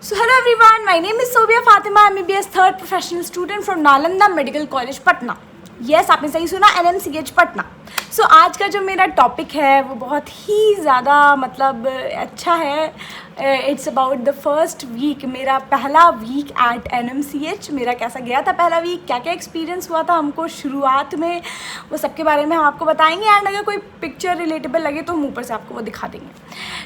So hello everyone, my name is Sobia Fatima, MBBS third professional student from Nalanda Medical College, Patna. Yes, आपने सही सुना, NMCH Patna. सो आज का जो मेरा टॉपिक है वो बहुत ही ज़्यादा मतलब अच्छा है. It's about the first week, मेरा पहला वीक एट NMCH. मेरा कैसा गया था पहला वीक, क्या क्या एक्सपीरियंस हुआ था हमको शुरुआत में, वो सब के बारे में हम आपको बताएंगे. एंड अगर कोई पिक्चर रिलेटेबल लगे तो हम ऊपर से आपको वो दिखा देंगे.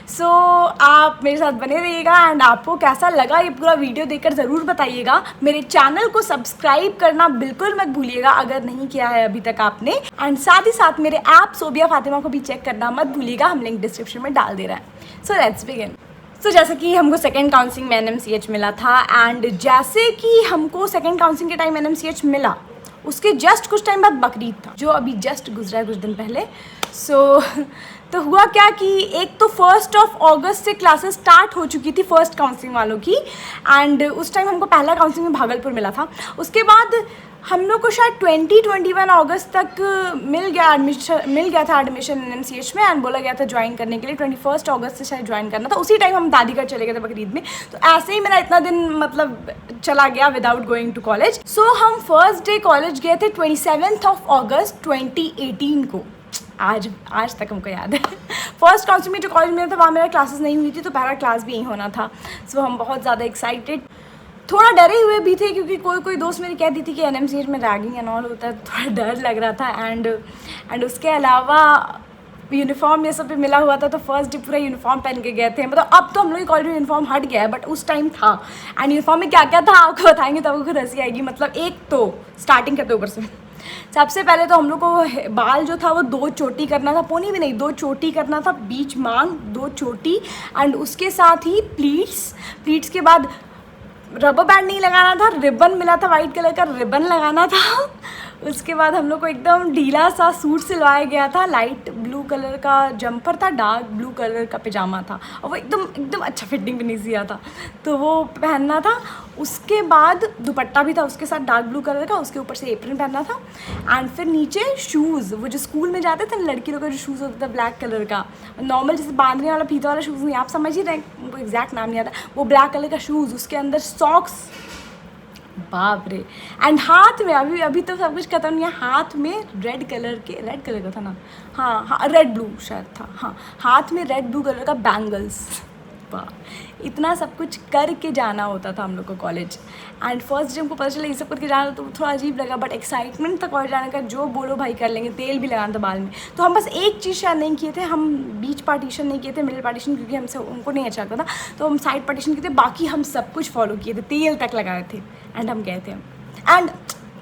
सो आप मेरे साथ बने रहिएगा. एंड आपको कैसा लगा ये पूरा वीडियो देखकर ज़रूर बताइएगा. मेरे चैनल को सब्सक्राइब करना बिल्कुल मत भूलिएगा अगर नहीं किया है अभी तक आपने. एंड साथ ही साथ मेरे ऐप सोबिया फातिमा को भी चेक करना मत भूलिएगा, हम लिंक डिस्क्रिप्शन में डाल दे रहे हैं. So let's begin. तो जैसे कि हमको सेकेंड काउंसलिंग में NMCH मिला था. एंड जैसे कि हमको सेकेंड काउंसलिंग के टाइम NMCH मिला, उसके जस्ट कुछ टाइम बाद बकरीद था जो अभी जस्ट गुजरा है कुछ दिन पहले. तो हुआ क्या कि एक तो 1 अगस्त से क्लासेस स्टार्ट हो चुकी थी फर्स्ट काउंसलिंग वालों की. एंड उस टाइम हमको पहला काउंसलिंग में भागलपुर मिला था. उसके बाद हम लोग को शायद 21 अगस्त तक मिल गया था एडमिशन NMCH में. एंड बोला गया था ज्वाइन करने के लिए 21 अगस्त से शायद ज्वाइन करना था. उसी टाइम हम दादी घर चले गए थे बकरीद में. तो ऐसे ही मेरा इतना दिन मतलब चला गया विदाउट गोइंग टू कॉलेज. सो हम फर्स्ट डे कॉलेज गए थे 27 अगस्त 2018 को. आज तक हमको याद है. फर्स्ट काउंसलिंग में जो कॉलेज में था वहाँ मेरा क्लासेस नहीं हुई थी, तो पहला क्लास भी यहीं होना था. सो हम बहुत ज़्यादा एक्साइटेड, थोड़ा डरे हुए भी थे क्योंकि कोई दोस्त मेरी कहती थी कि NMCH में रैगिंग एंड ऑल होता है. थोड़ा डर लग रहा था. एंड उसके अलावा यूनिफॉर्म ये सब भी मिला हुआ था. तो फर्स्ट डे पूरा यूनिफॉर्म पहन के गए थे. मतलब अब तो हम लोग की कॉलेज में यूनिफॉर्म हट गया है, बट उस टाइम था. एंड यूनिफॉर्म में क्या क्या था आपको बताएंगे तो आपको खुद हंसी आएगी. मतलब एक तो स्टार्टिंग करते ऊपर से सबसे पहले तो हम लोग को बाल जो था वो 2 चोटी करना था. पोनी भी नहीं, 2 चोटी करना था. बीच मांग 2 चोटी. एंड उसके साथ ही प्लीट्स के बाद रबर बैंड नहीं लगाना था, रिबन मिला था वाइट कलर का, रिबन लगाना था. उसके बाद हम लोग को एकदम ढीला सा सूट सिलवाया गया था. लाइट ब्लू कलर का जंपर था, डार्क ब्लू कलर का पैजामा था, और वो एकदम अच्छा फिटिंग भी नहीं सिया था, तो वो पहनना था. उसके बाद दुपट्टा भी था उसके साथ डार्क ब्लू कलर का. उसके ऊपर से एप्रन पहनना था. एंड फिर नीचे शूज़, वो जो स्कूल में जाते थे लड़की लोग का जो शूज़ होता था ब्लैक कलर का, नॉर्मल जैसे बांधने वाला फीता वाला शूज़ नहीं, आप समझ ही रहे, उनको एग्जैक्ट नाम नहीं आता. वो ब्लैक कलर का शूज़, उसके अंदर सॉक्स, बाप रे. एंड हाथ में अभी तो सब कुछ खत्म नहीं है. हाथ में रेड कलर का था ना, हाँ रेड ब्लू शायद था. हाँ, हाथ में रेड ब्लू कलर का बैंगल्स. इतना सब कुछ करके जाना होता था हम लोग को कॉलेज. एंड फर्स्ट डे हमको पता चला ये सब करके जाना, तो थोड़ा अजीब लगा, बट एक्साइटमेंट था कॉलेज जाने का. जो बोलो भाई कर लेंगे. तेल भी लगाना था बाल में. तो हम बस एक चीज़ शायद नहीं किए थे, हम बीच पार्टीशन नहीं किए थे, मिडिल पार्टीशन, क्योंकि हमसे उनको नहीं अच्छा लगता था. तो हम साइड पार्टीशन किए थे. बाकी हम सब कुछ फॉलो किए थे, तेल तक लगाए थे. एंड हम गए थे. एंड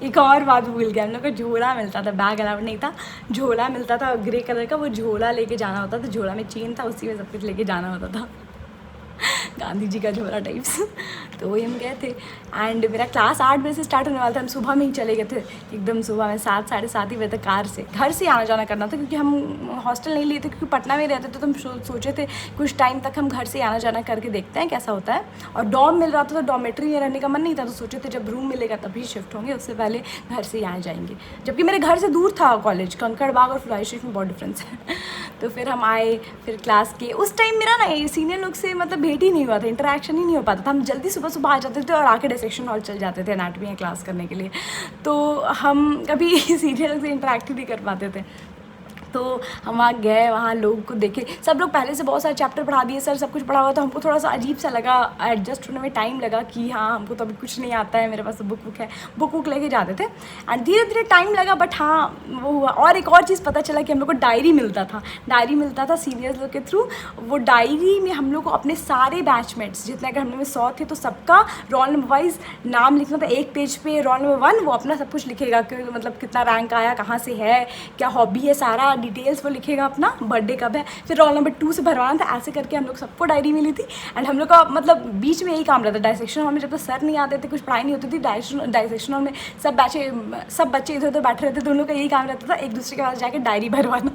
एक और बात भूल गया, हम लोग को झोला मिलता था. बैग अलाउड नहीं था, झोला मिलता था ग्रे कलर का. वो झोला लेके जाना होता था. झोला में चेन था, उसी में सब कुछ लेके जाना होता था. गांधी जी का झोला टाइप्स. तो वही हम गए थे. एंड मेरा क्लास 8 बजे से स्टार्ट होने वाला था. हम सुबह में ही चले गए थे, एकदम सुबह में 7 साढ़े 7 ही बजे तक. घर से आना जाना करना था, क्योंकि हम हॉस्टल नहीं लिए थे, क्योंकि पटना में रहते थे. तो हम सोचे थे कुछ टाइम तक हम घर से आना जाना करके देखते हैं कैसा होता है. और डॉर्म मिल रहा था, तो डॉर्मेट्री में रहने का मन नहीं था. तो सोचे थे जब रूम मिलेगा तभी शिफ्ट होंगे, उससे पहले घर से ही आ जाएंगे. जबकि मेरे घर से दूर था कॉलेज, कंकड़ बाग और फ्लाई स्ट्रीट में बहुत डिफरेंस है. तो फिर हम आए, फिर क्लास के उस टाइम मेरा ना सीनियर लोग से मतलब भेंट ही नहीं हुआ था, इंटरेक्शन ही नहीं हो पाता था. हम जल्दी सुबह आ जाते थे और आके डिसेक्शन हॉल चल जाते थे एनाटमी क्लास करने के लिए. तो हम कभी सीनियर लोग से इंटरेक्ट ही नहीं कर पाते थे. तो हम वहाँ गए, वहाँ लोग को देखे. सब लोग पहले से बहुत सारे चैप्टर पढ़ा दिए, सर सब कुछ पढ़ा हुआ. तो हमको थोड़ा सा अजीब सा लगा, एडजस्ट होने में टाइम लगा कि हाँ हमको तो अभी कुछ नहीं आता है, मेरे पास बुक है, बुक लेके जाते थे. एंड धीरे धीरे टाइम लगा, बट हाँ वो हुआ. और एक और चीज़ पता चला कि हम लोग को डायरी मिलता था सीनियर्स लोग के थ्रू. वो डायरी में हम लोग को अपने सारे बैचमेट्स जितने, अगर हम लोग में 100 थे तो सबका रोल नंबर वाइज नाम लिखना था. एक पेज पे रोल नंबर 1 वो अपना सब कुछ लिखेगा कि मतलब कितना रैंक आया, कहाँ से है, क्या हॉबी है, सारा डिटेल्स वो लिखेगा, अपना बर्थडे कब है. फिर रोल नंबर 2 से भरवाना था. ऐसे करके हम लोग सबको डायरी मिली थी. एंड हम लोग का मतलब बीच में यही काम रहता था. डायसेक्शन हॉल में जब तक सर नहीं आते थे, कुछ पढ़ाई नहीं होती थी, डायसेक्शन हॉल में सब बच्चे इधर उधर बैठे रहते थे. उन लोग का यही काम रहता था, एक दूसरे के पास जाके डायरी भरवाना.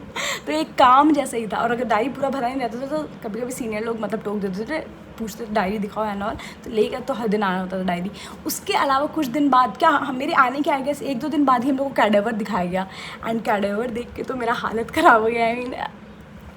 तो एक काम जैसा ही था. और अगर डायरी पूरा भरा नहीं रहता था तो कभी कभी सीनियर लोग मतलब टोक देते थे, पूछते थे डायरी दिखाओ एंड ऑल. तो लेकर तो हर दिन आना होता था डायरी. उसके अलावा कुछ दिन बाद, क्या मेरे आने के आई गेस 1-2 दिन बाद ही हम लोग को कैडेवर दिखाया गया. एंड कैडेवर देख के तो मेरा हालत ख़राब हो गया. आई मीन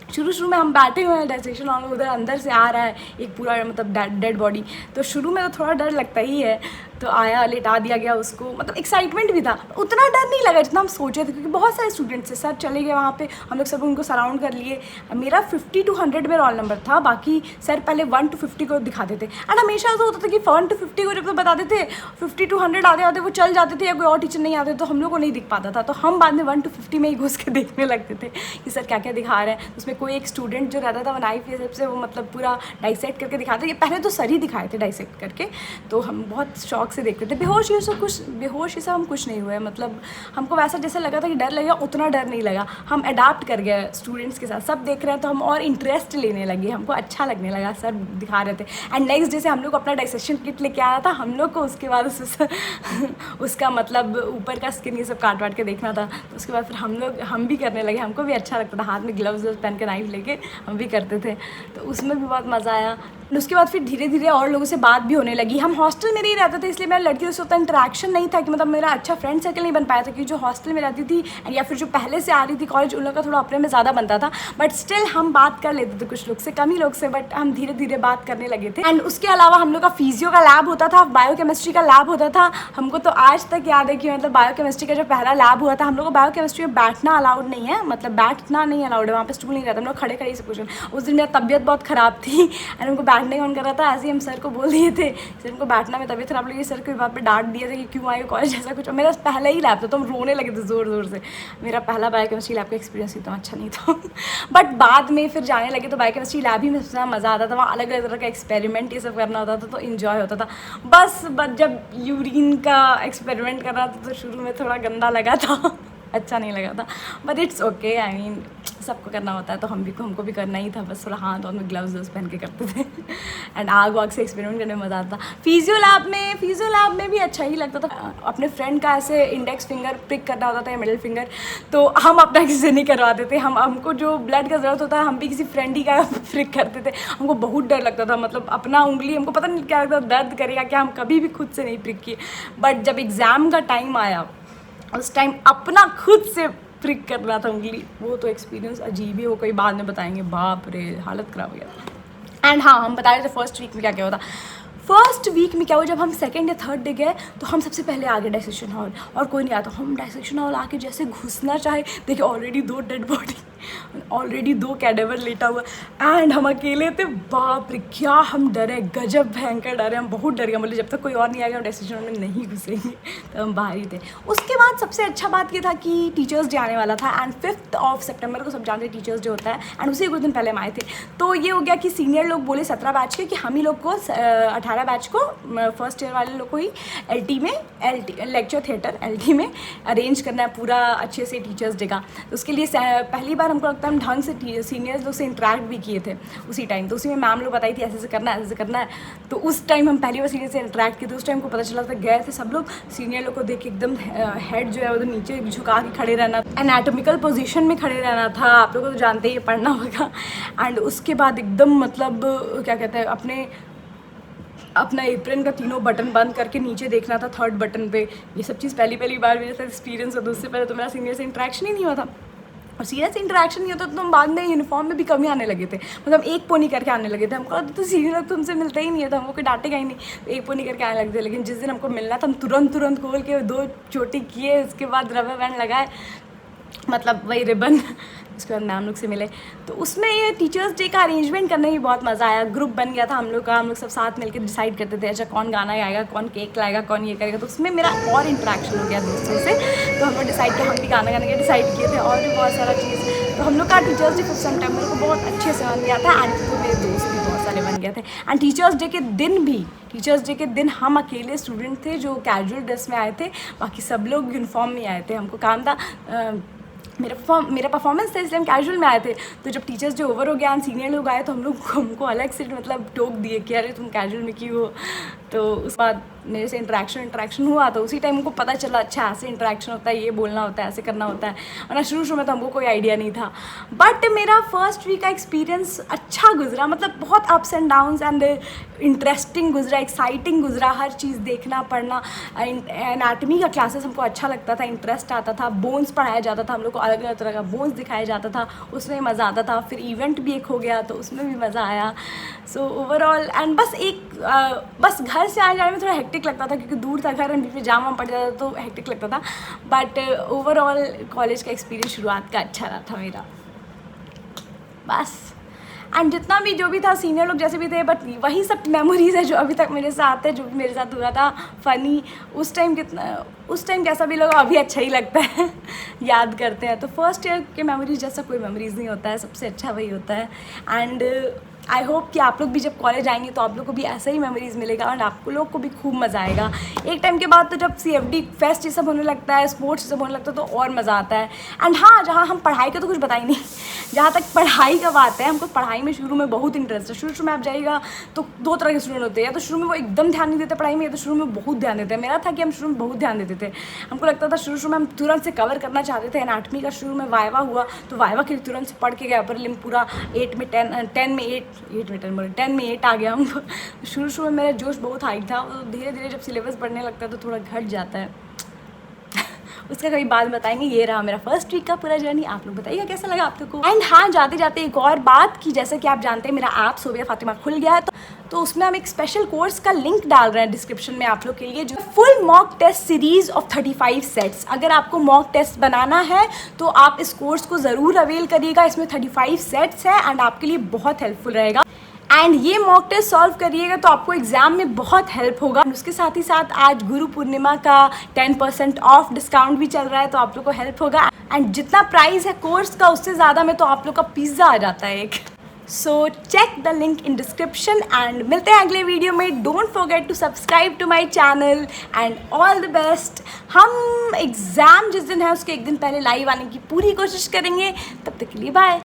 शुरू में हम बैठे हुए हैं डाइसेक्शन हॉल में, उधर अंदर से आ रहा है एक पूरा मतलब डेड बॉडी, तो शुरू में तो थोड़ा डर लगता ही है। तो आया, लेटा दिया गया उसको, मतलब एक्साइटमेंट भी था, उतना डर नहीं लगा जितना हम सोचे थे, क्योंकि बहुत सारे स्टूडेंट्स थे। सर चले गए वहाँ पे, हम लोग सब उनको सराउंड कर लिए। मेरा 50 to 100 में रोल नंबर था, बाकी सर पहले 1 to 50 को दिखाते थे। एंड हमेशा ऐसा होता था कि 1 to 50 को जब तो बताते थे, 50 to 100 आते आते वो चल जाते थे या कोई और टीचर नहीं आते, तो हम लोग को नहीं दिख पाता था। तो हम बाद में 1 to 50 में ही घुस के देखने लगते थे कि सर क्या क्या दिखा रहे हैं। उसमें कोई एक स्टूडेंट जो रहता था वो नाइफ ये सबसे वो मतलब पूरा डाइसेक्ट करके दिखाते। ये पहले तो सर ही दिखाए थे डाइसेक्ट करके, तो हम बहुत शौक से देखते थे। बेहोश ये सब हम कुछ नहीं हुए, मतलब हमको वैसा जैसे लगा था कि डर लगेगा, उतना डर नहीं लगा। हम अडाप्ट कर गए स्टूडेंट्स के साथ, सब देख रहे हैं तो हम और इंटरेस्ट लेने लगे, हमको अच्छा लगने लगा, सर दिखा रहे थे। एंड नेक्स्ट डे से हम लोग अपना डाइसेक्शन किट लेके आया था, हम लोग को उसके बाद उसका मतलब ऊपर का स्किन ये सब काट वाट के देखना था। तो उसके बाद फिर हम भी करने लगे, हमको भी अच्छा लगता था, हाथ में ग्लव्स पहन के नाइफ लेके हम भी करते थे, तो उसमें भी बहुत मज़ा आया। उसके बाद फिर धीरे धीरे और लोगों से बात भी होने लगी। हम हॉस्टल में ही रहते थे, इसलिए मेरा लड़कियों से उतना इंटरेक्शन नहीं था कि मतलब मेरा अच्छा फ्रेंड सर्कल नहीं बन पाया था, क्योंकि जो हॉस्टल में रहती थी या फिर जो पहले से आ रही थी कॉलेज, उन लोग का थोड़ा अपने में ज़्यादा बनता था। बट स्टिल हम बात कर लेते थे कुछ लोग से, कम ही लोग से, बट हम धीरे धीरे बात करने लगे थे। एंड उसके अलावा हम लोग का फिजियो का लैब होता था, बायोकेमिस्ट्री का लैब होता था। हमको तो आज तक याद है कि मतलब बायोकेमिस्ट्री का जो पहला लैब हुआ था, हम लोग को बायोकेमिस्ट्री में बैठना अलाउड नहीं है, मतलब बैठना नहीं अलाउड है, वहाँ पर स्टूल नहीं रहता, हम लोग खड़े खड़े से कुछ। उस दिन मेरा तबीयत बहुत ख़राब थी एंड उनको बैठने का मन कर रहा था, ऐसे ही हम सर को बोल दिए थे सर उनको बैठना में तबीयत खराब लगी, सर को वहाँ पे डांट दिया था कि क्यों आए कॉलेज, ऐसा कुछ। मेरा पहला ही लैब था तो हम रोने लगे थे ज़ोर ज़ोर से। मेरा पहला बायोकेमिस्ट्री लैब का एक्सपीरियंस इतना अच्छा नहीं था बट बाद में फिर जाने लगे तो बायोकेमिस्ट्री लैब ही में सबसे मज़ा आता था, वहाँ अलग अलग तरह का एक्सपेरिमेंट ये सब करना होता था, तो इन्जॉय होता था। बस जब यूरिन का एक्सपेरिमेंट कर रहा था तो शुरू में थोड़ा गंदा लगा था अच्छा नहीं लगा था, but it's okay. I mean सबको करना होता है तो हमको भी करना ही था, बस थोड़ा हाथ और में ग्लव्स पहन के करते थे एंड आग वाग से एक्सपेरिमेंट करने में मज़ा आता था। फिजियो लैब में भी अच्छा ही लगता था। अपने फ्रेंड का ऐसे इंडेक्स फिंगर प्रिक करना होता था या मिडिल फिंगर, तो हम अपना किसी से नहीं करवाते थे। हमको जो ब्लड का ज़रूरत होता है हम भी किसी फ्रेंड ही का प्रिक करते थे। हमको बहुत डर लगता था, मतलब अपना उंगली हमको पता नहीं क्या लगता, दर्द करेगा क्या, हम कभी भी खुद से नहीं प्रिक किए। बट जब एग्ज़ाम का टाइम आया उस टाइम अपना खुद से प्रिक करना था उंगली, वो तो एक्सपीरियंस अजीब ही हो, कोई बाद में बताएंगे, बाप रे हालत ख़राब हो गया। एंड हाँ, हम बता रहे थे फर्स्ट वीक में क्या क्या होता। फर्स्ट वीक में क्या हुआ, जब हम सेकेंड या थर्ड डे गए तो हम सबसे पहले आ गए डाइसेक्शन हॉल, और कोई नहीं आता। हम डाइसेक्शन हॉल आके जैसे घुसना चाहे, देखिए already 2 dead body, already 2 cadaver लेटा हुआ एंड हम अकेले थे। बाप रे क्या हम डरे, गजब भयंकर डरे, हम बहुत डर गए। मतलब जब तक कोई और नहीं आएगा हम डाइसेक्शन हॉल में नहीं घुसेंगे, तो हम बाहर ही थे। उसके बाद सबसे अच्छा बात ये था कि टीचर्स डे आने वाला था एंड 5 सितंबर को सब जानते टीचर्स डे होता है, एंड उसी कुछ दिन पहले हम आए थे। तो ये हो गया कि सीनियर लोग बोले 17 बैच के कि हम ही लोग को 18 बैच को, फर्स्ट ईयर वाले लोग को ही LT लेक्चर थिएटर LT में अरेंज करना है पूरा अच्छे से टीचर्स डे का। तो उसके लिए पहली बार हमको लगता है हम ढंग से सीनियर्स लोग से इंटरेक्ट भी किए थे उसी टाइम। तो उसी में मैम लोग बताई थी ऐसे ऐसे करना है, ऐसे करना है। तो उस टाइम हम पहली बार सीनियर से इंटरेक्ट किए थे। उस टाइम को पता चला था, गए थे सब लोग, सीनियर लोग को देख के एकदम हेड जो है उधर नीचे झुका के खड़े रहना, एनाटॉमिकल पोजीशन में खड़े रहना था। आप लोग को तो जानते ही पढ़ना होगा। एंड उसके बाद एकदम मतलब क्या कहते हैं, अपना एप्रन का 3 बटन बंद करके नीचे देखना था 3rd बटन पे। ये सब चीज़ पहली बार मेरे साथ एक्सपीरियंस होता। उससे पहले तो मेरा सीनियर से इंटरेक्शन ही नहीं हुआ था, और सीनियर से इंटरेक्शन नहीं होता तो हम बाद में यूनिफॉर्म में भी कमी आने लगे थे, मतलब 1 पोनी करके आने लगे थे। हमको तो सीनियर लोग तुमसे मिलते ही नहीं है, तो हमको कोई डांटेगा ही नहीं, तो 1 पोनी करके आने लगे थे। लेकिन जिस दिन हमको मिलना था हम तुरंत खोल के 2 चोटी किए, उसके बाद रबर बैंड लगाए, मतलब वही रिबन। उसके बाद मैम लोग से मिले। तो उसमें ये टीचर्स डे का अरेंजमेंट करने में बहुत मज़ा आया। ग्रुप बन गया था हम लोग का, हम लोग सब साथ मिलकर डिसाइड करते थे अच्छा कौन गाना गाएगा, कौन केक लाएगा, कौन ये करेगा। तो उसमें मेरा और इंटरेक्शन हो गया दोस्तों से। तो हम लोग डिसाइड किया, हम भी गाना गाने का डिसाइड किए थे, और भी बहुत सारा चीज़। तो हम लोग का टीचर्स डे 5 सितंबर को बहुत अच्छे से बन गया था, एंड तो मेरे दोस्त भी बहुत सारे बन गए थे। एंड टीचर्स डे के दिन हम अकेले स्टूडेंट थे जो कैजुअल ड्रेस में आए थे, बाकी सब लोग यूनिफॉर्म में आए थे। हमको काम था, मेरा परफॉर्मेंस था इसलिए हम कैजुअल में आए थे। तो जब टीचर्स डे ओवर हो गया एंड सीनियर लोग आए तो हमको अलग से मतलब टोक दिए कि अरे तुम कैजुअल में क्यों हो। तो उस बाद मेरे से इंटरेक्शन हुआ, तो उसी टाइम उनको पता चला अच्छा ऐसे इंटरेक्शन होता है, ये बोलना होता है, ऐसे करना होता है। वरना शुरू में तो हमको कोई आइडिया नहीं था। बट मेरा फर्स्ट वीक का एक्सपीरियंस अच्छा गुजरा, मतलब बहुत ups and downs and interesting गुजरा, एक्साइटिंग गुजरा। हर चीज़ देखना पढ़ना, एनाटमी का क्लासेस हमको अच्छा लगता था, इंटरेस्ट आता था। बोन्स पढ़ाया जाता था हम लोग को, अलग अलग तरह का बोन्स दिखाया जाता था, उसमें मज़ा आता था। फिर इवेंट भी एक हो गया तो उसमें भी मज़ा आया। सो ओवरऑल एंड बस घर से आने जाने में थोड़ा हेक्टिक लगता था, क्योंकि दूर था घर, बीच में जाम वाम पड़ जाता था तो हेक्टिक लगता था। बट ओवरऑल कॉलेज का एक्सपीरियंस शुरुआत का अच्छा रहा था मेरा, बस। एंड जितना भी जो भी था, सीनियर लोग जैसे भी थे, बट वही सब मेमोरीज़ है जो अभी तक मेरे साथ है, जो भी मेरे साथ हुआ था फ़नी। उस टाइम कैसा भी लगा, अभी अच्छा ही लगता है याद करते हैं। तो फर्स्ट ईयर के मेमोरीज जैसा कोई मेमोरीज़ नहीं होता है, सबसे अच्छा वही होता है। एंड आई होप कि आप लोग भी जब कॉलेज आएंगे तो आप लोग को भी ऐसा ही मेमोरीज़ मिलेगा और आप लोग को भी खूब मज़ा आएगा। एक टाइम के बाद तो जब CFD फेस्ट ये सब होने लगता है, स्पोर्ट्स ये सब होने लगता है, तो और मज़ा आता है। एंड हाँ, जहाँ हम पढ़ाई का तो कुछ बता ही नहीं, जहाँ तक पढ़ाई का बात है, हमको पढ़ाई में शुरू में बहुत इंटरेस्ट है। शुरू में आप जाइएगा तो 2 तरह के स्टूडेंट होते हैं, या तो शुरू में वो एकदम ध्यान नहीं देते पढ़ाई में, या तो शुरू में बहुत ध्यान देते हैं। मेरा था कि हम शुरू में बहुत ध्यान देते थे। हमको लगता था शुरू में हम तुरंत से कवर करना चाहते थे। एनाटमी का शुरू में वाइवा हुआ तो वाइवा के तुरंत से पढ़ के गया, पर पूरा 8 में 10 में 8 आ गया हमको। शुरू में मेरा जोश बहुत हाई था, धीरे धीरे जब सिलेबस बढ़ने लगता है तो थोड़ा घट जाता है। उसका कभी बाद बताएंगे। ये रहा मेरा फर्स्ट वीक का पूरा जर्नी। आप लोग बताइएगा कैसा लगा आप लोग को। एंड हाँ, जाते जाते एक और बात कि जैसे कि आप जानते हैं मेरा ऐप सोबिया फातिमा खुल गया है, तो उसमें हम एक स्पेशल कोर्स का लिंक डाल रहे हैं डिस्क्रिप्शन में आप लोग के लिए, जो full mock test series of 35 sets. अगर आपको मॉक टेस्ट बनाना है तो आप इस कोर्स को ज़रूर अवेल करिएगा। इसमें 35 सेट्स है एंड आपके लिए बहुत हेल्पफुल रहेगा। एंड ये मॉक टेस्ट सॉल्व करिएगा तो आपको एग्जाम में बहुत हेल्प होगा। उसके साथ ही साथ आज गुरु पूर्णिमा का 10% ऑफ डिस्काउंट भी चल रहा है, तो आप लोग को हेल्प होगा। एंड जितना प्राइस है कोर्स का उससे ज़्यादा में तो आप लोग का पिज़्ज़ा आ जाता है एक। So check the link in description and मिलते हैं अगले वीडियो में। Don't forget to subscribe to my channel and all the best. हम एग्ज़ाम जिस दिन है उसके एक दिन पहले लाइव आने की पूरी कोशिश करेंगे। तब तक के लिए बाय।